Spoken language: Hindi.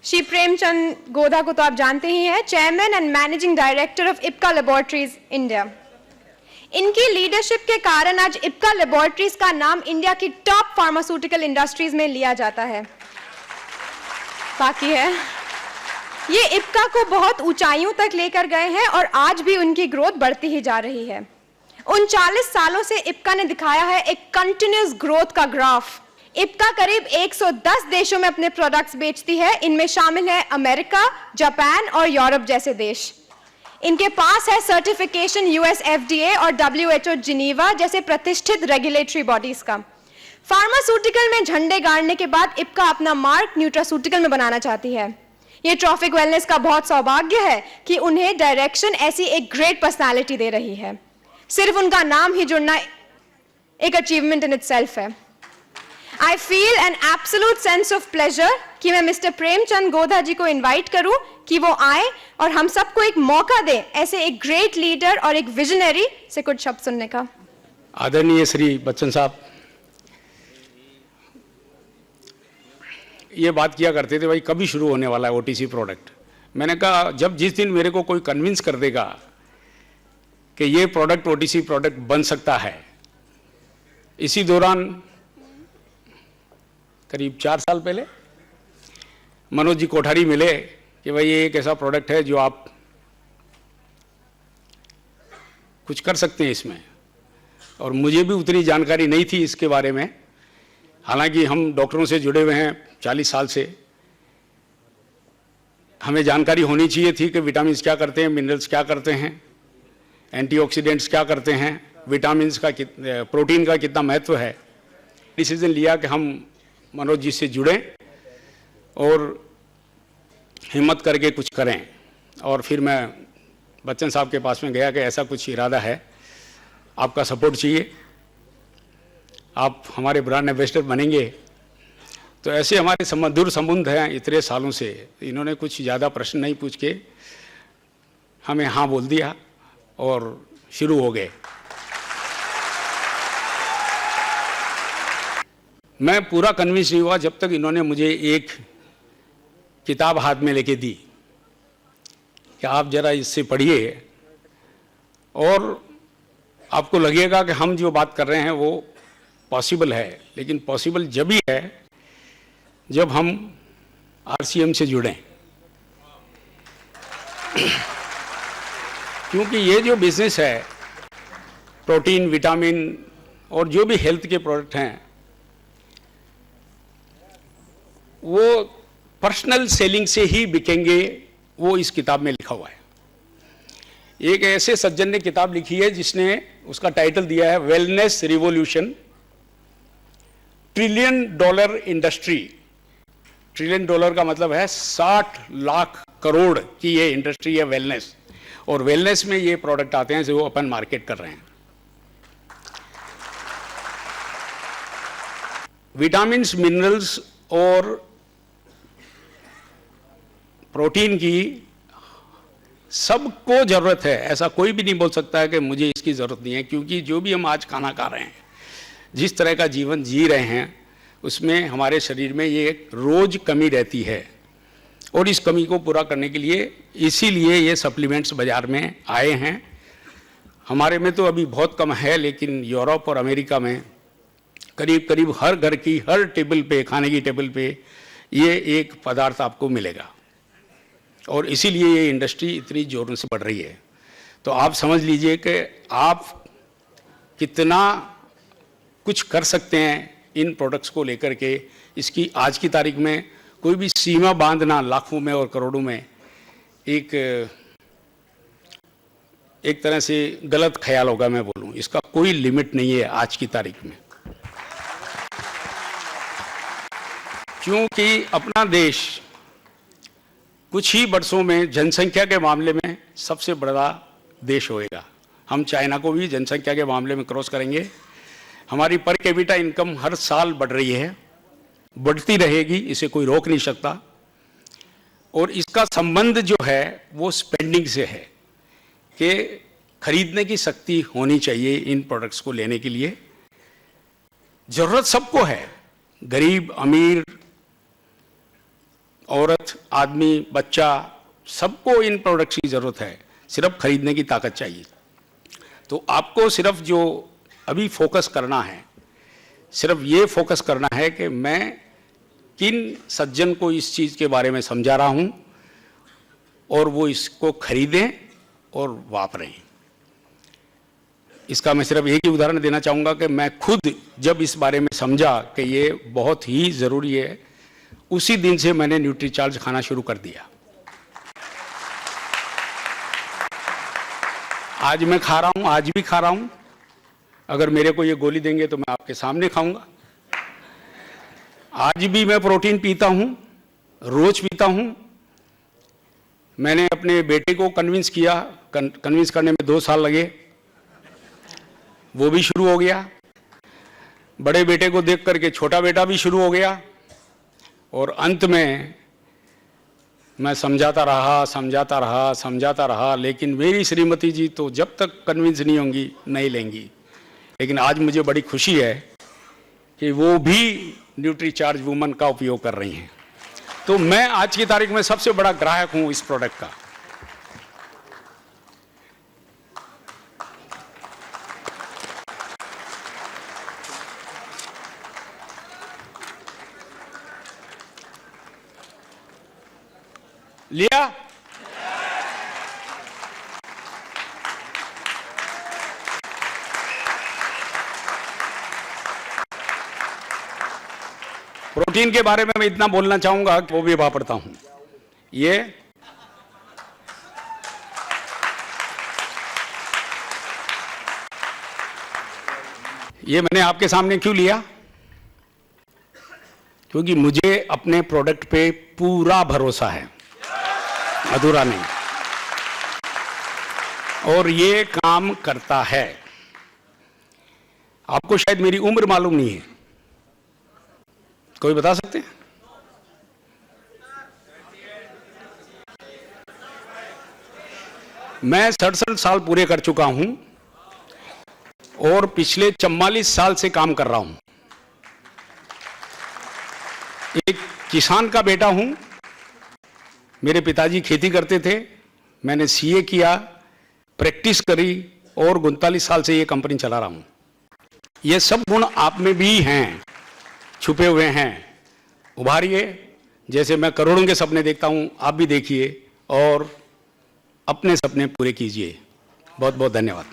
श्री प्रेमचंद गोधा को तो आप जानते ही हैं, chairman and managing director of Ipca laboratories India. इनकी लीडरशिप के कारण आज इप्का लेबोरेटरीज का नाम इंडिया की टॉप फार्मास्यूटिकल इंडस्ट्रीज में लिया जाता है। बाकी है, ये इप्का को बहुत ऊंचाइयों तक लेकर गए हैं और आज भी उनकी ग्रोथ बढ़ती ही जा रही है। 39 सालों से इप्का ने दिखाया है एक कंटिन्यूअस ग्रोथ का ग्राफ। इप्का करीब 110 देशों में अपने प्रोडक्ट्स बेचती है। इनमें शामिल है अमेरिका, जापान और यूरोप जैसे देश। इनके पास है सर्टिफिकेशन यूएस एफडीए और डब्ल्यूएचओ जिनीवा जैसे प्रतिष्ठित रेगुलेटरी बॉडीज का। फार्मास्यूटिकल में झंडे गाड़ने के बाद इप्का अपना मार्क न्यूट्रास्यूटिकल में बनाना चाहती है। ये ट्रॉफिक वेलनेस का बहुत सौभाग्य है कि उन्हें डायरेक्शन ऐसी एक ग्रेट पर्सनालिटी दे रही है। सिर्फ उनका नाम ही जुड़ना एक अचीवमेंट इन इटसेल्फ है। I feel an absolute sense of pleasure कि मैं मिस्टर प्रेमचंद गोधा जी को इनवाइट करूं कि वो आए और हम सबको एक मौका दें ऐसे एक ग्रेट लीडर और एक विजनरी से कुछ शब्द सुनने का। आदरणीय श्री बच्चन साहब, ये बात किया करते थे भाई कभी शुरू होने वाला है ओटीसी प्रोडक्ट। मैंने कहा जब जिस दिन मेरे को कोई कन्विंस कर देगा कि ये प्रोडक्ट ओटीसी प्रोडक्ट बन सकता है। इसी दौरान करीब 4 साल पहले मनोज जी कोठारी मिले कि भाई ये एक ऐसा प्रोडक्ट है जो आप कुछ कर सकते हैं इसमें, और मुझे भी उतनी जानकारी नहीं थी इसके बारे में। हालांकि हम डॉक्टरों से जुड़े हुए हैं 40 साल से, हमें जानकारी होनी चाहिए थी कि विटामिन क्या करते हैं, मिनरल्स क्या करते हैं, एंटीऑक्सीडेंट्स क्या करते हैं, विटामिन का प्रोटीन का कितना महत्व है। डिसीजन लिया कि हम मनोज जी से जुड़ें और हिम्मत करके कुछ करें। और फिर मैं बच्चन साहब के पास में गया कि ऐसा कुछ इरादा है, आपका सपोर्ट चाहिए, आप हमारे ब्रांड एम्बेसडर बनेंगे। तो ऐसे हमारे मधुर संबंध हैं इतने सालों से। इन्होंने कुछ ज़्यादा प्रश्न नहीं पूछ के हमें हाँ बोल दिया और शुरू हो गए। मैं पूरा कन्विंस नहीं हुआ जब तक इन्होंने मुझे एक किताब हाथ में लेके दी कि आप जरा इससे पढ़िए और आपको लगेगा कि हम जो बात कर रहे हैं वो पॉसिबल है। लेकिन पॉसिबल जब ही है जब हम आरसीएम से जुड़ें, क्योंकि ये जो बिजनेस है प्रोटीन, विटामिन और जो भी हेल्थ के प्रोडक्ट हैं वो पर्सनल सेलिंग से ही बिकेंगे, वो इस किताब में लिखा हुआ है। एक ऐसे सज्जन ने किताब लिखी है जिसने उसका टाइटल दिया है wellness revolution, $1 trillion industry. $1 trillion का मतलब है 60 लाख करोड़ की ये इंडस्ट्री है वेलनेस, और वेलनेस में ये प्रोडक्ट आते हैं जो वो अपन मार्केट कर रहे हैं। विटामिन्स, मिनरल्स और प्रोटीन की सबको जरूरत है। ऐसा कोई भी नहीं बोल सकता है कि मुझे इसकी जरूरत नहीं है, क्योंकि जो भी हम आज खाना खा रहे हैं, जिस तरह का जीवन जी रहे हैं, उसमें हमारे शरीर में ये रोज कमी रहती है। और इस कमी को पूरा करने के लिए इसीलिए ये सप्लीमेंट्स बाजार में आए हैं। हमारे में तो अभी बहुत कम है, लेकिन यूरोप और अमेरिका में करीब करीब हर घर की हर टेबल पे, खाने की टेबल पे ये एक पदार्थ आपको मिलेगा। और इसीलिए ये इंडस्ट्री इतनी जोरों से बढ़ रही है। तो आप समझ लीजिए कि आप कितना कुछ कर सकते हैं इन प्रोडक्ट्स को लेकर के। इसकी आज की तारीख में कोई भी सीमा बांधना लाखों में और करोड़ों में एक तरह से गलत ख्याल होगा, मैं बोलूं। इसका कोई लिमिट नहीं है आज की तारीख में, क्योंकि अपना देश कुछ ही वर्षों में जनसंख्या के मामले में सबसे बड़ा देश होएगा। हम चाइना को भी जनसंख्या के मामले में क्रॉस करेंगे। हमारी पर कैपिटा इनकम हर साल बढ़ रही है, बढ़ती रहेगी, इसे कोई रोक नहीं सकता। और इसका संबंध जो है वो स्पेंडिंग से है कि खरीदने की शक्ति होनी चाहिए इन प्रोडक्ट्स को लेने के लिए। जरूरत सबको है, गरीब, अमीर औरत, आदमी, बच्चा, सबको इन प्रोडक्ट्स की ज़रूरत है, सिर्फ खरीदने की ताकत चाहिए। तो आपको सिर्फ जो अभी फोकस करना है, सिर्फ ये फोकस करना है कि मैं किन सज्जन को इस चीज़ के बारे में समझा रहा हूँ और वो इसको खरीदें और वापरें। इसका मैं सिर्फ एक ही उदाहरण देना चाहूँगा कि मैं खुद जब इस बारे में समझा कि ये बहुत ही ज़रूरी है, उसी दिन से मैंने न्यूट्रीचार्ज खाना शुरू कर दिया। आज मैं खा रहा हूँ, आज भी खा रहा हूँ। अगर मेरे को ये गोली देंगे तो मैं आपके सामने खाऊंगा। आज भी मैं प्रोटीन पीता हूँ, रोज पीता हूँ। मैंने अपने बेटे को कन्विंस किया, कन्विंस करने में 2 साल लगे, वो भी शुरू हो गया। बड़े बेटे को देख करके छोटा बेटा भी शुरू हो गया। और अंत में मैं समझाता रहा, लेकिन मेरी श्रीमती जी तो जब तक कन्विंस नहीं होंगी नहीं लेंगी। लेकिन आज मुझे बड़ी खुशी है कि वो भी न्यूट्रीचार्ज वुमन का उपयोग कर रही हैं। तो मैं आज की तारीख में सबसे बड़ा ग्राहक हूं इस प्रोडक्ट का। लिया? प्रोटीन के बारे में मैं इतना बोलना चाहूंगा कि वो भी वापरता हूं। ये मैंने आपके सामने क्यों लिया? क्योंकि मुझे अपने प्रोडक्ट पे पूरा भरोसा है, अधूरा नहीं। और ये काम करता है। आपको शायद मेरी उम्र मालूम नहीं है, कोई बता सकते हैं? मैं 67 साल पूरे कर चुका हूं और पिछले 44 साल से काम कर रहा हूं। एक किसान का बेटा हूं। मेरे पिताजी खेती करते थे, मैंने सीए किया, प्रैक्टिस करी और 39 साल से ये कंपनी चला रहा हूं। ये सब गुण आप में भी हैं, छुपे हुए हैं। उभारिए। जैसे मैं करोड़ों के सपने देखता हूं, आप भी देखिए और अपने सपने पूरे कीजिए। बहुत बहुत धन्यवाद।